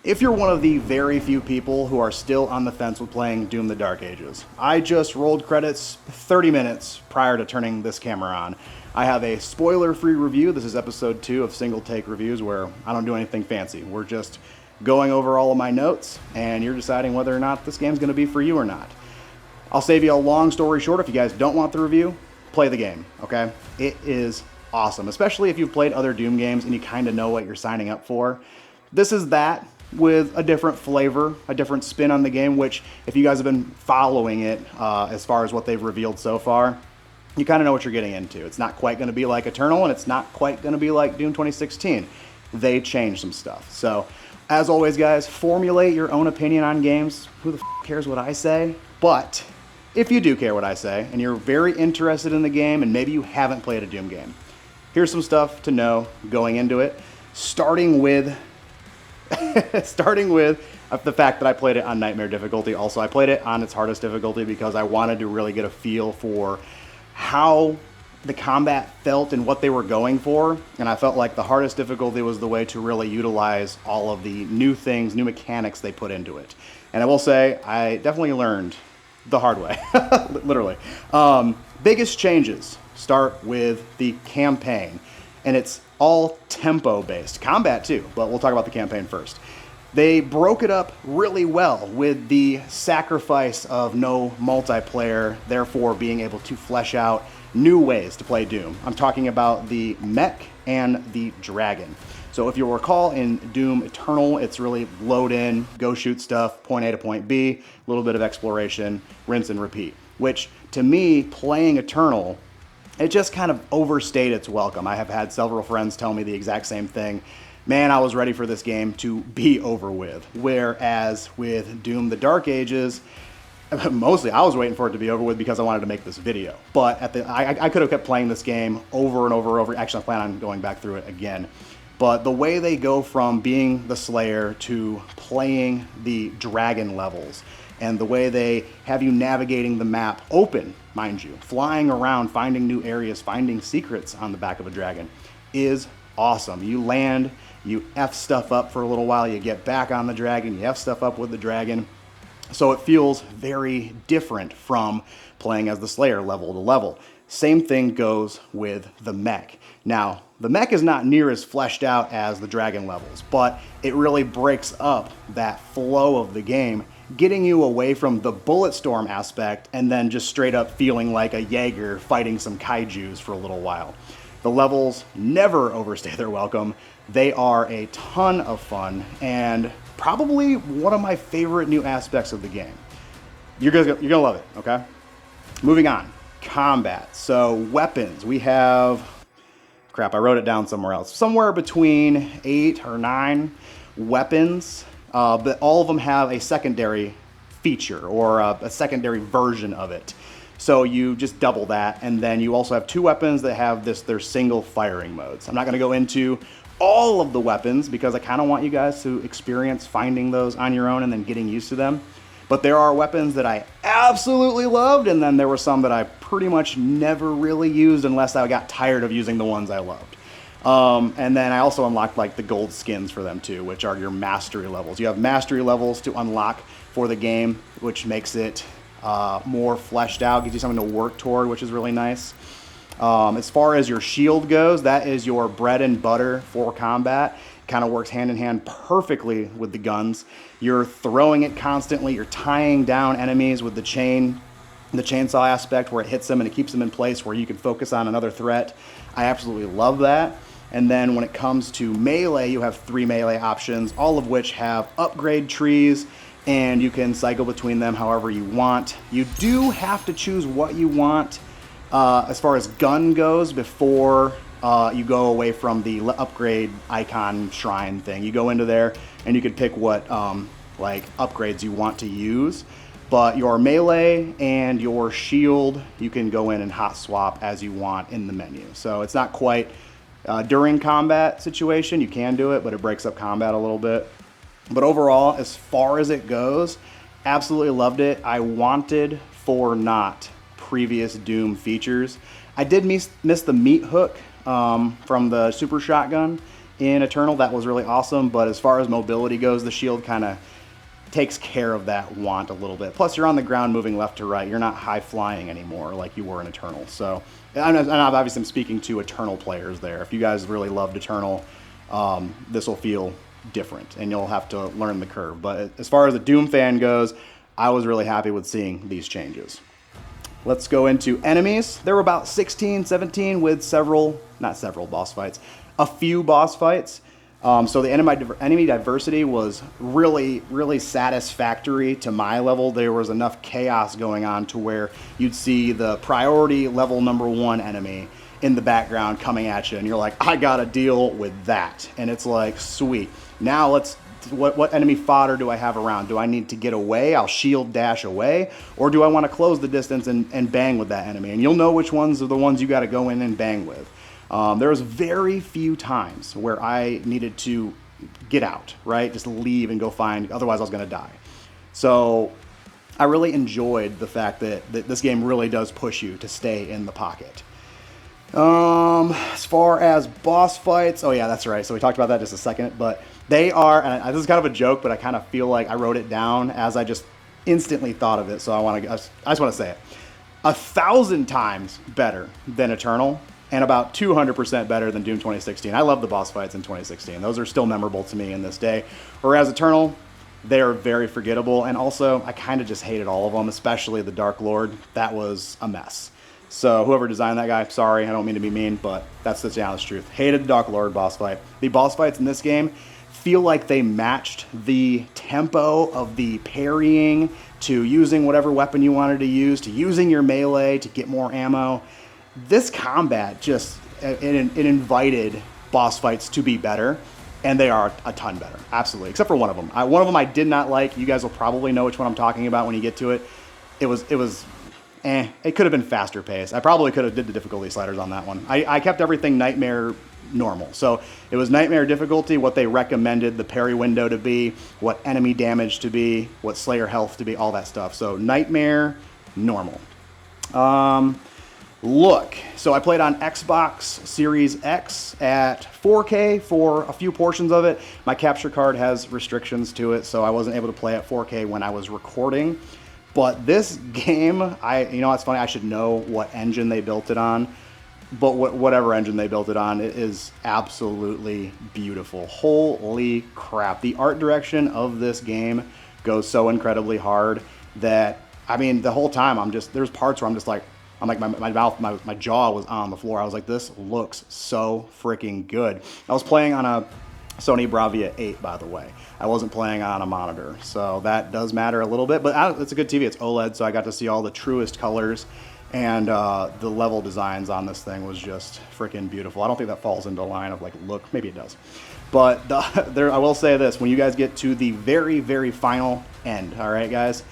If you're one of the very few people who are still on the fence with playing Doom: The Dark Ages, I just rolled credits 30 minutes prior to turning this camera on. I have a spoiler-free review. This is episode 2 of Single Take Reviews, where I don't do anything fancy. We're just going over all of my notes, and you're deciding whether or not this game's going to be for you or not. I'll save you a long story short. If you guys don't want the review, play the game, okay? It is awesome, especially if you've played other Doom games and you kind of know what you're signing up for. This is that, with a different flavor, a different spin on the game, which if you guys have been following it as far as what they've revealed so far, you kind of know what you're getting into. It's not quite going to be like Eternal, and it's not quite going to be like Doom 2016. They changed some stuff. So, as always, guys, formulate your own opinion on games. Who the cares what I say? But if you do care what I say, and you're very interested in the game, and maybe you haven't played a Doom game, here's some stuff to know going into it, starting with the fact that I played it on Nightmare difficulty. Also, I played it on its hardest difficulty because I wanted to really get a feel for how the combat felt and what they were going for. And I felt like the hardest difficulty was the way to really utilize all of the new things, new mechanics they put into it. And I will say, I definitely learned the hard way, literally. Biggest changes start with the campaign. And it's all tempo-based. Combat too, but we'll talk about the campaign first. They broke it up really well with the sacrifice of no multiplayer, therefore being able to flesh out new ways to play Doom. I'm talking about the mech and the dragon. So if you'll recall, in Doom Eternal, it's really load in, go shoot stuff, point A to point B, a little bit of exploration, rinse and repeat. Which, to me, playing Eternal, it just kind of overstayed its welcome. I have had several friends tell me the exact same thing. Man, I was ready for this game to be over with. Whereas with Doom: The Dark Ages, mostly I was waiting for it to be over with because I wanted to make this video. But I could have kept playing this game over and over. Actually, I plan on going back through it again. But the way they go from being the Slayer to playing the dragon levels, and the way they have you navigating the map open, mind you, flying around, finding new areas, finding secrets on the back of a dragon, is awesome. You land, you F stuff up for a little while, you get back on the dragon, you F stuff up with the dragon. So it feels very different from playing as the Slayer level to level. Same thing goes with the mech. Now, the mech is not near as fleshed out as the dragon levels, but it really breaks up that flow of the game, getting you away from the bullet storm aspect and then just straight up feeling like a Jaeger fighting some kaijus for a little while. The levels never overstay their welcome. They are a ton of fun and probably one of my favorite new aspects of the game. You're gonna love it, okay? Moving on, combat. So weapons, we have, crap, I wrote it down somewhere else. Somewhere between 8 or 9 weapons. But all of them have a secondary feature or a secondary version of it. So you just double that, and then you also have 2 weapons that have their single firing modes. I'm not going to go into all of the weapons because I kind of want you guys to experience finding those on your own and then getting used to them. But there are weapons that I absolutely loved, and then there were some that I pretty much never really used unless I got tired of using the ones I loved. And then I also unlocked like the gold skins for them too, which are your mastery levels. You have mastery levels to unlock for the game, which makes it more fleshed out, gives you something to work toward, which is really nice. As far as your shield goes, that is your bread and butter for combat. Kind of works hand in hand perfectly with the guns. You're throwing it constantly. You're tying down enemies with the chainsaw aspect where it hits them and it keeps them in place where you can focus on another threat. I absolutely love that. And then when it comes to melee, you have 3 melee options, all of which have upgrade trees, and you can cycle between them however you want. You do have to choose what you want as far as gun goes before you go away from the upgrade icon shrine thing. You go into there and you can pick what like upgrades you want to use. But your melee and your shield, you can go in and hot swap as you want in the menu. So it's not quite during combat situation, you can do it, but it breaks up combat a little bit. But overall, as far as it goes, absolutely loved it. I wanted for not previous Doom features. I did miss the meat hook from the super shotgun. in Eternal. That was really awesome, but as far as mobility goes, the shield kind of takes care of that want a little bit. Plus, you're on the ground moving left to right. You're not high flying anymore like you were in Eternal. So, and obviously I'm speaking to Eternal players there. If you guys really loved Eternal, this will feel different, and you'll have to learn the curve. But as far as a Doom fan goes, I was really happy with seeing these changes. Let's go into enemies. There were about 16, 17 with not several boss fights, a few boss fights. So the enemy diversity was really, really satisfactory to my level. There was enough chaos going on to where you'd see the priority level #1 enemy in the background coming at you, and you're like, I gotta deal with that. And it's like, sweet. Now what enemy fodder do I have around? Do I need to get away? I'll shield dash away, or do I want to close the distance and bang with that enemy? And you'll know which ones are the ones you got to go in and bang with. There was very few times where I needed to get out, right? Just leave and go find, otherwise I was going to die. So I really enjoyed the fact that this game really does push you to stay in the pocket. As far as boss fights, oh yeah, that's right. So we talked about that just a second, but they are, and this is kind of a joke, but I kind of feel like I wrote it down as I just instantly thought of it. So I just want to say it. 1,000 times better than Eternal, and about 200% better than Doom 2016. I love the boss fights in 2016. Those are still memorable to me in this day. Whereas Eternal, they are very forgettable, and also I kind of just hated all of them, especially the Dark Lord. That was a mess. So whoever designed that guy, sorry, I don't mean to be mean, but that's the honest truth. Hated the Dark Lord boss fight. The boss fights in this game feel like they matched the tempo of the parrying to using whatever weapon you wanted to use, to using your melee to get more ammo. This combat just, it invited boss fights to be better, and they are a ton better, absolutely, except for one of them. One of them I did not like. You guys will probably know which one I'm talking about when you get to it. It could have been faster paced. I probably could have did the difficulty sliders on that one. I kept everything Nightmare normal. So it was Nightmare difficulty, what they recommended the parry window to be, what enemy damage to be, what Slayer health to be, all that stuff. So Nightmare normal. Look, so I played on Xbox Series X at 4K for a few portions of it. My capture card has restrictions to it, so I wasn't able to play at 4K when I was recording. But this game, you know, it's funny, I should know what engine they built it on. But whatever engine they built it on, it is absolutely beautiful. Holy crap. The art direction of this game goes so incredibly hard that, I mean, the whole time there's parts where my jaw was on the floor. I was like, this looks so freaking good. I was playing on a Sony Bravia 8, by the way. I wasn't playing on a monitor, so that does matter a little bit, but it's a good TV. It's OLED, so I got to see all the truest colors, and the level designs on this thing was just freaking beautiful. I don't think that falls into a line of like look, maybe it does. But I will say this, when you guys get to the very, very final end, all right, guys,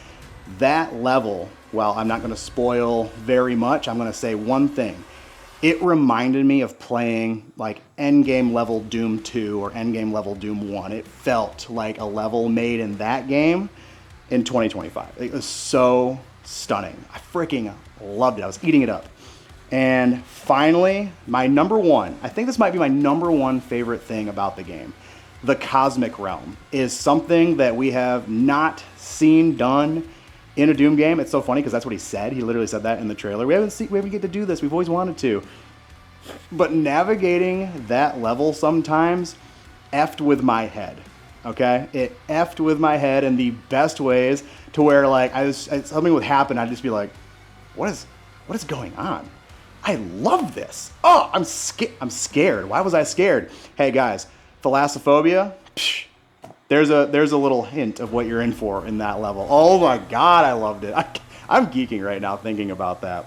that level, well, I'm not going to spoil very much. I'm going to say one thing. It reminded me of playing like endgame level Doom 2 or endgame level Doom 1. It felt like a level made in that game in 2025. It was so stunning. I freaking loved it. I was eating it up. And finally, my number one, I think this might be my number one favorite thing about the game. The Cosmic Realm is something that we have not seen done in a Doom game. It's so funny because that's what he said. He literally said that in the trailer. We haven't get to do this. We've always wanted to. But navigating that level sometimes effed with my head. Okay? It effed with my head in the best ways, to where like something would happen, I'd just be like, what is going on? I love this. Oh, I'm scared. Why was I scared? Hey guys, thalassophobia, there's a little hint of what you're in for in that level. Oh my God, I loved it. I'm geeking right now thinking about that.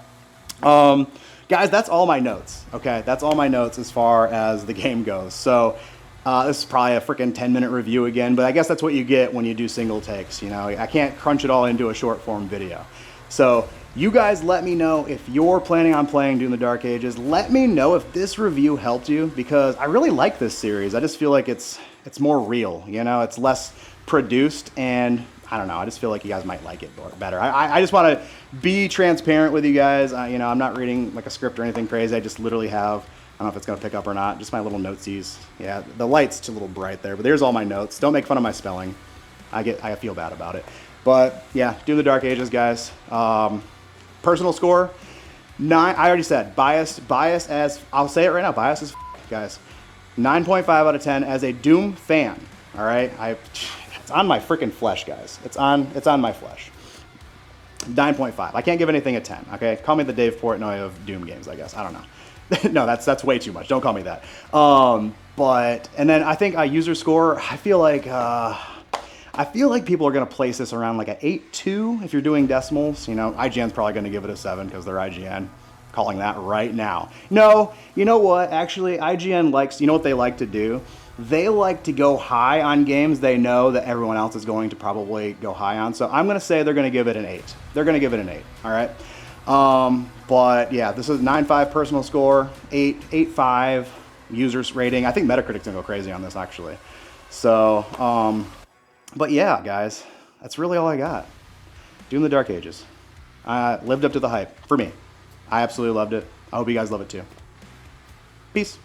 Guys, that's all my notes, okay? That's all my notes as far as the game goes. So this is probably a freaking 10-minute review again, but I guess that's what you get when you do single takes, you know? I can't crunch it all into a short-form video. So you guys let me know if you're planning on playing Doom the Dark Ages. Let me know if this review helped you, because I really like this series. I just feel like it's more real, you know? It's less produced, and I don't know, I just feel like you guys might like it better. I just want to be transparent with you guys. You know, I'm not reading like a script or anything crazy. I just literally have I don't know if it's going to pick up or not. Just my little notesies. Yeah, the light's too a little bright there, but there's all my notes. Don't make fun of my spelling. I feel bad about it. But yeah, Doom the Dark Ages, guys. Personal score, 9. I already said biased as, I'll say it right now, biased as guys. 9.5 out of 10 as a Doom fan. All right, it's on my freaking flesh, guys. It's on my flesh. 9.5. I can't give anything a 10. Okay, call me the Dave Portnoy of Doom games, I guess. I don't know. No, that's way too much. Don't call me that. But and then I think a user score. I feel like people are gonna place this around like an 8.2 if you're doing decimals. You know, IGN's probably gonna give it a 7 because they're IGN. Calling that right now. No, you know what? Actually, IGN likes. You know what they like to do? They like to go high on games they know that everyone else is going to probably go high on. So I'm gonna say they're gonna give it an 8. They're gonna give it an 8. All right. But yeah, this is 9.5 personal score, 8.5 users rating. I think Metacritic's gonna go crazy on this actually. So, but yeah, guys, that's really all I got. Doom the Dark Ages. Lived up to the hype for me. I absolutely loved it. I hope you guys love it too. Peace.